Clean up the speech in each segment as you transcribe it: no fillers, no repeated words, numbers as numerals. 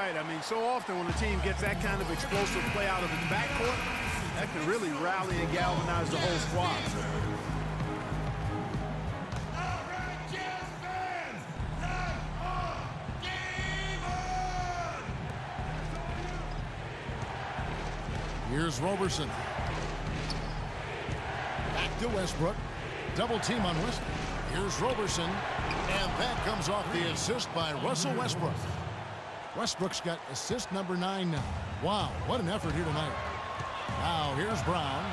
right. I mean, so often when a team gets that kind of explosive play out of its backcourt, that can really rally and galvanize the whole squad. Here's Roberson. Back to Westbrook. Double team on Westbrook. Here's Roberson. And that comes off the assist by Russell Westbrook. Westbrook's got assist number 9 now. Wow, what an effort here tonight. Now here's Brown.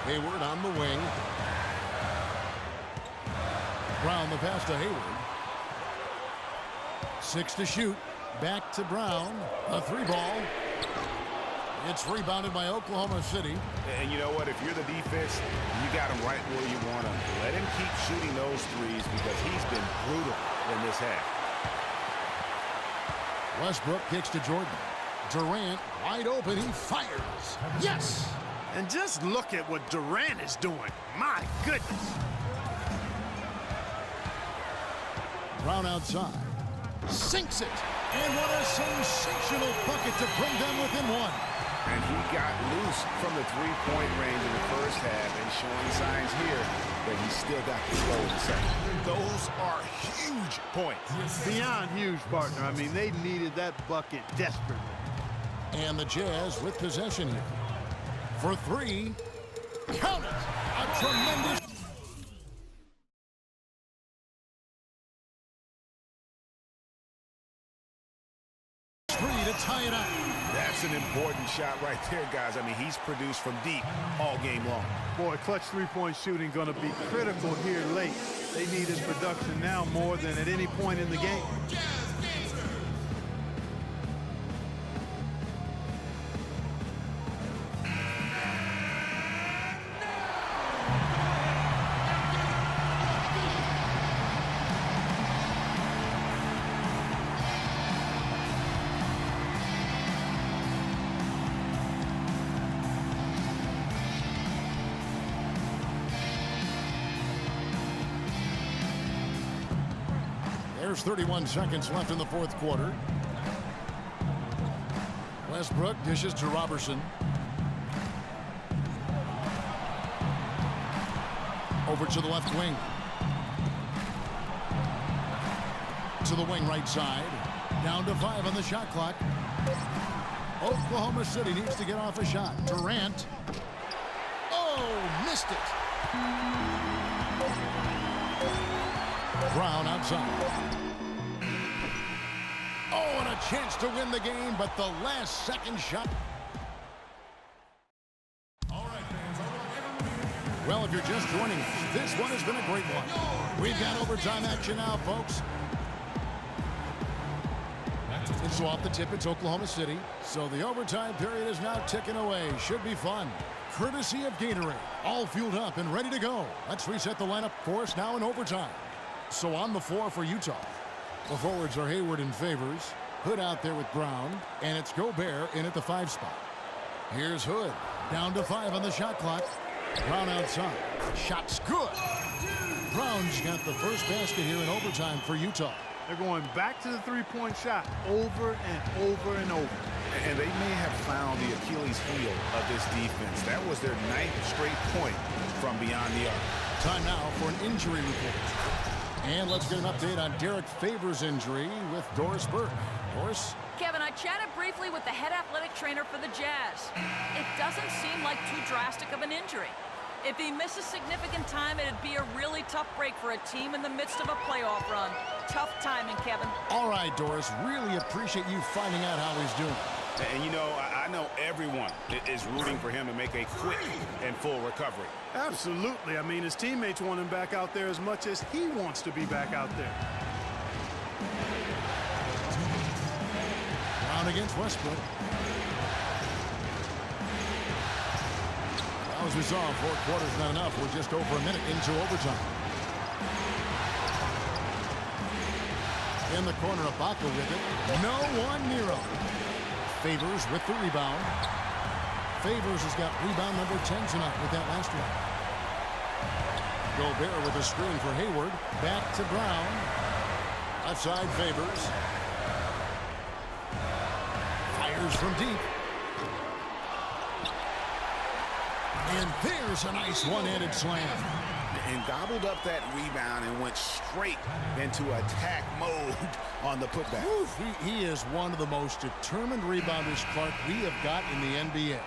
Hayward on the wing. Brown the pass to Hayward. 6 to shoot. Back to Brown. A 3-ball. It's rebounded by Oklahoma City. And you know what? If you're the defense, you got him right where you want him. Let him keep shooting those threes because he's been brutal in this half. Westbrook kicks to Jordan. Durant wide open. He fires. Yes! And just look at what Durant is doing. My goodness. Brown outside. Sinks it. And what a sensational bucket to bring them within 1. And he got loose from the three-point range in the first half and showing signs here that he's still got control in the second. Those are huge points. Beyond huge, partner. I mean, they needed that bucket desperately. And the Jazz with possession here. For 3. Count it. A tremendous... to tie it up. That's an important shot right there, guys. I mean, he's produced from deep all game long. Boy, clutch three-point shooting going to be critical here late. They need his production now more than at any point in the game. There's 31 seconds left in the fourth quarter. Westbrook dishes to Roberson. Over to the left wing. To the wing right side. Down to 5 on the shot clock. Oklahoma City needs to get off a shot. Durant. Oh, missed it. Brown outside. Oh, and a chance to win the game, but the last second shot. All right, fans. Well, if you're just joining us, this one has been a great one. We've got overtime action now, folks. And so off the tip, it's Oklahoma City. So the overtime period is now ticking away. Should be fun. Courtesy of Gatorade. All fueled up and ready to go. Let's reset the lineup for us now in overtime. So on the floor for Utah. The forwards are Hayward and Favors. Hood out there with Brown. And it's Gobert in at the 5 spot. Here's Hood. Down to 5 on the shot clock. Brown outside. Shot's good. Brown's got the first basket here in overtime for Utah. They're going back to the three-point shot over and over and over. And they may have found the Achilles heel of this defense. That was their 9th straight point from beyond the arc. Time now for an injury report. And let's get an update on Derek Favors' injury with Doris Burke. Doris? Kevin, I chatted briefly with the head athletic trainer for the Jazz. It doesn't seem like too drastic of an injury. If he misses significant time, it'd be a really tough break for a team in the midst of a playoff run. Tough timing, Kevin. All right, Doris. Really appreciate you finding out how he's doing. And, you know, I know everyone is rooting for him to make a quick and full recovery. Absolutely. I mean, his teammates want him back out there as much as he wants to be back out there. Brown against Westbrook. As we saw, 4 quarters not enough. We're just over a minute into overtime. In the corner, Ibaka with it. No one near him. Favors with the rebound. Favors has got rebound number 10 tonight with that last one. Gobert with a screen for Hayward. Back to Brown. Left side favors. Fires from deep. And there's a nice one-handed slam. And gobbled up that rebound and went straight into attack mode on the putback. He is one of the most determined rebounders, Clark, we have got in the NBA.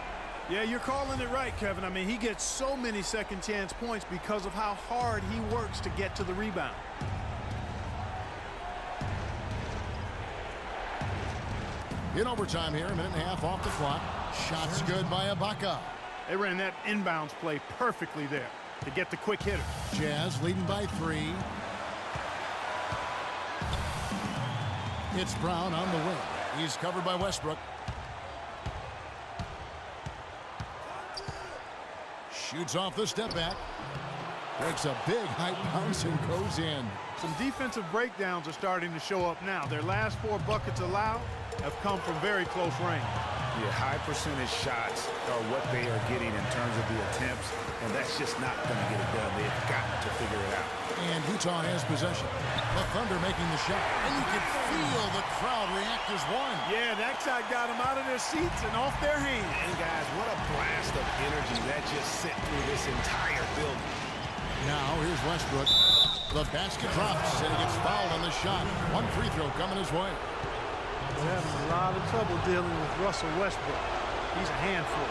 Yeah, you're calling it right, Kevin. I mean, he gets so many second chance points because of how hard he works to get to the rebound. In overtime here, a minute and a half off the clock. Shots good by Ibaka. They ran that inbounds play perfectly there to get the quick hitter. Jazz leading by 3. It's Brown on the wing. He's covered by Westbrook. Shoots off the step back. Breaks a big high bounce and goes in. Some defensive breakdowns are starting to show up now. Their last 4 buckets allowed have come from very close range. Yeah, high percentage shots are what they are getting in terms of the attempts, and that's just not going to get it done. They've got to figure it out. And Utah has possession. The Thunder making the shot. And you can feel the crowd react as one. Yeah, that shot got them out of their seats and off their hands. And guys, what a blast of energy that just sent through this entire building. Now here's Westbrook. The basket drops and he gets fouled on the shot. One free throw coming his way. He's having a lot of trouble dealing with Russell Westbrook. He's a handful.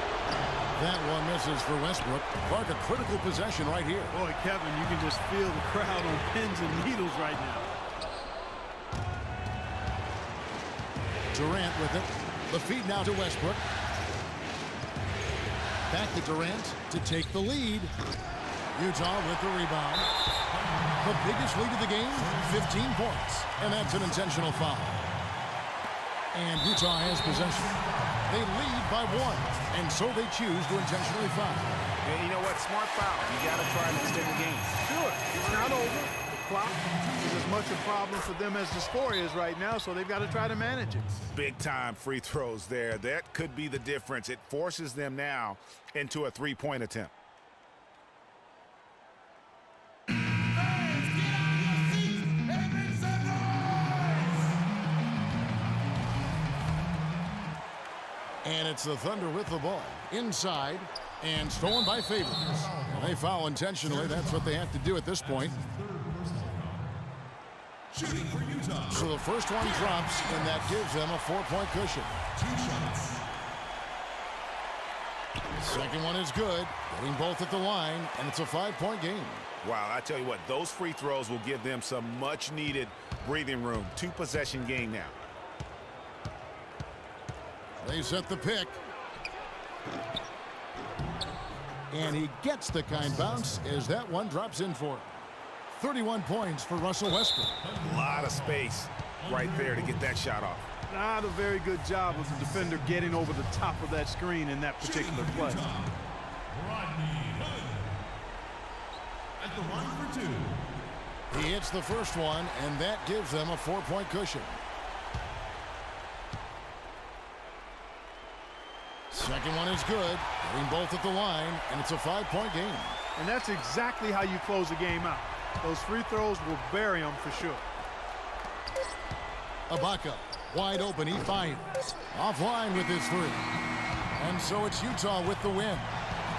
That one misses for Westbrook. Clark, a critical possession right here. Boy, Kevin, you can just feel the crowd on pins and needles right now. Durant with it. The feed now to Westbrook. Back to Durant to take the lead. Utah with the rebound. The biggest lead of the game, 15 points. And that's an intentional foul. And Utah has possession. They lead by 1, and so they choose to intentionally foul. And you know what? Smart foul. You got to try to extend the game. Sure, it's not over. The clock is as much a problem for them as the score is right now, so they've got to try to manage it. Big time free throws there. That could be the difference. It forces them now into a 3-point attempt. And it's the Thunder with the ball. Inside. And stolen by Favors. And they foul intentionally. That's what they have to do at this point. Shooting for Utah. So the first one drops, and that gives them a 4-point cushion. 2 shots. Second one is good. Getting both at the line, and it's a 5-point game. Wow, I tell you what, those free throws will give them some much-needed breathing room. 2-possession game now. They set the pick. And he gets the kind bounce as that one drops in for him. 31 points for Russell Westbrook. A lot of space right there to get that shot off. Not a very good job of the defender getting over the top of that screen in that particular play. At the line for 2. He hits the first one, and that gives them a 4-point cushion. Second one is good. Getting both at the line, and it's a 5-point game. And that's exactly how you close a game out. Those free throws will bury them for sure. Ibaka, wide open, he fires. Offline with his 3. And so it's Utah with the win.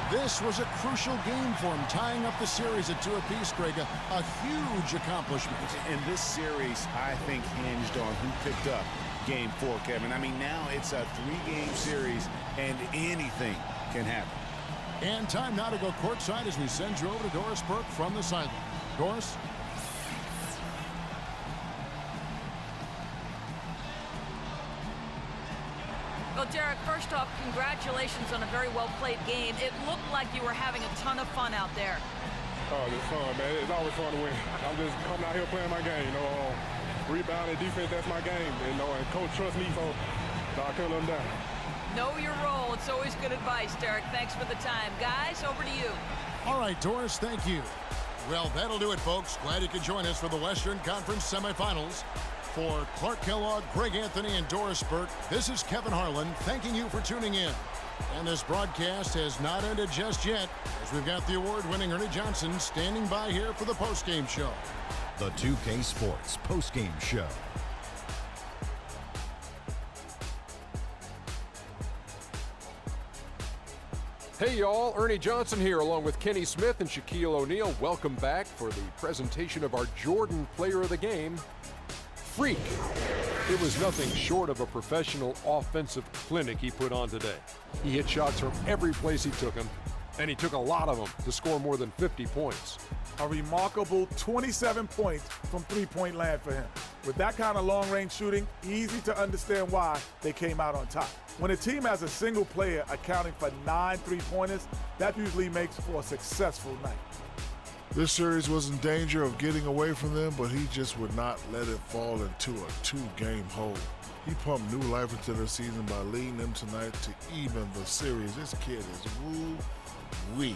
This was a crucial game for him, tying up the series at 2 apiece, Greg. A huge accomplishment. And this series, I think, hinged on who picked up Game 4, Kevin. I mean, now it's a 3-game series, and anything can happen. And time now to go courtside as we send you over to Doris Burke from the sideline. Doris? Well, Derek, first off, congratulations on a very well-played game. It looked like you were having a ton of fun out there. Oh, it's fun, man. It's always fun to win. I'm just coming out here playing my game, rebounding, defense, that's my game, and coach trusts me, so I can't let him down. Know your role. It's always good advice, Derek. Thanks for the time. Guys, over to you. All right, Doris, thank you. Well, that'll do it, folks. Glad you could join us for the Western Conference semifinals. For Clark Kellogg, Greg Anthony, and Doris Burke, this is Kevin Harlan thanking you for tuning in. And this broadcast has not ended just yet, as we've got the award-winning Ernie Johnson standing by here for the postgame show. The 2K Sports postgame show. Hey y'all, Ernie Johnson here along with Kenny Smith and Shaquille O'Neal. Welcome back for the presentation of our Jordan Player of the Game, Freak. It was nothing short of a professional offensive clinic he put on today. He hit shots from every place he took them, and he took a lot of them to score more than 50 points. A remarkable 27 points from three-point land for him. With that kind of long-range shooting, easy to understand why they came out on top. When a team has a single player accounting for 9 three-pointers, that usually makes for a successful night. This series was in danger of getting away from them, but he just would not let it fall into a 2-game hole. He pumped new life into their season by leading them tonight to even the series. This kid is woo-wee.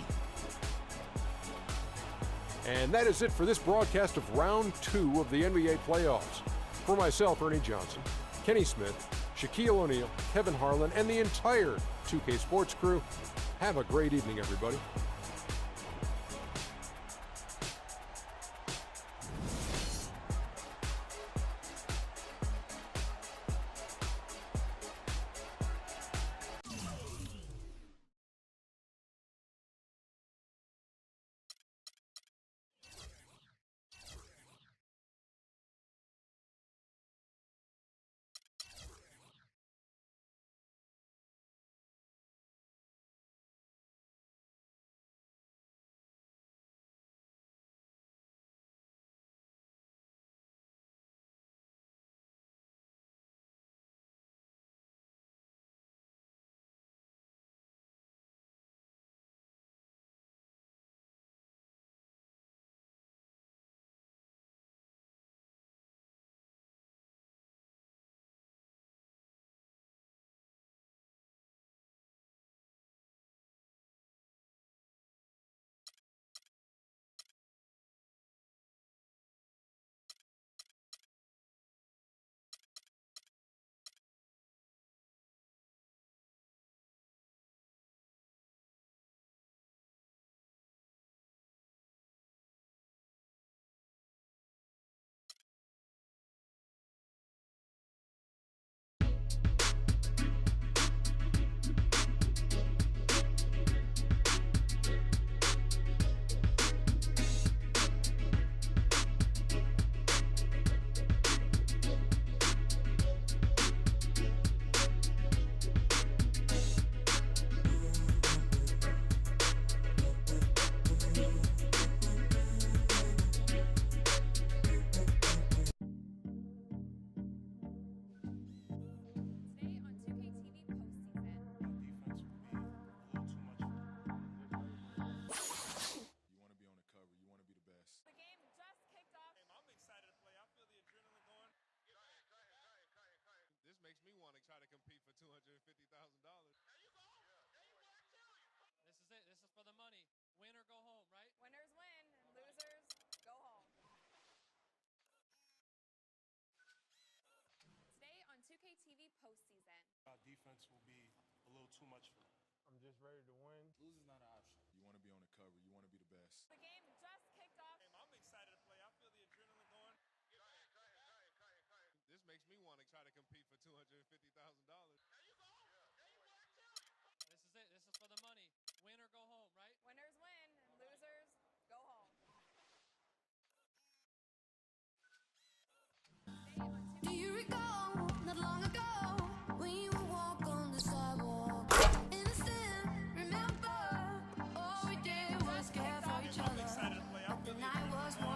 And that is it for this broadcast of Round 2 of the NBA playoffs. For myself, Ernie Johnson, Kenny Smith, Shaquille O'Neal, Kevin Harlan, and the entire 2K Sports crew, have a great evening, everybody. Defense will be a little too much for me. I'm just ready to win. Lose is not an option. You want to be on the cover. You want to be the best. The game just kicked off. I'm excited to play. I feel the adrenaline going. This makes me want to try to compete for $250,000. There you go. This is it. This is for the money. Win or go home, right? Winners win, and losers go home. Do you recall not long ago when you would walk on the sidewalk? Innocent, remember all we did was care for each other. But the night was warm.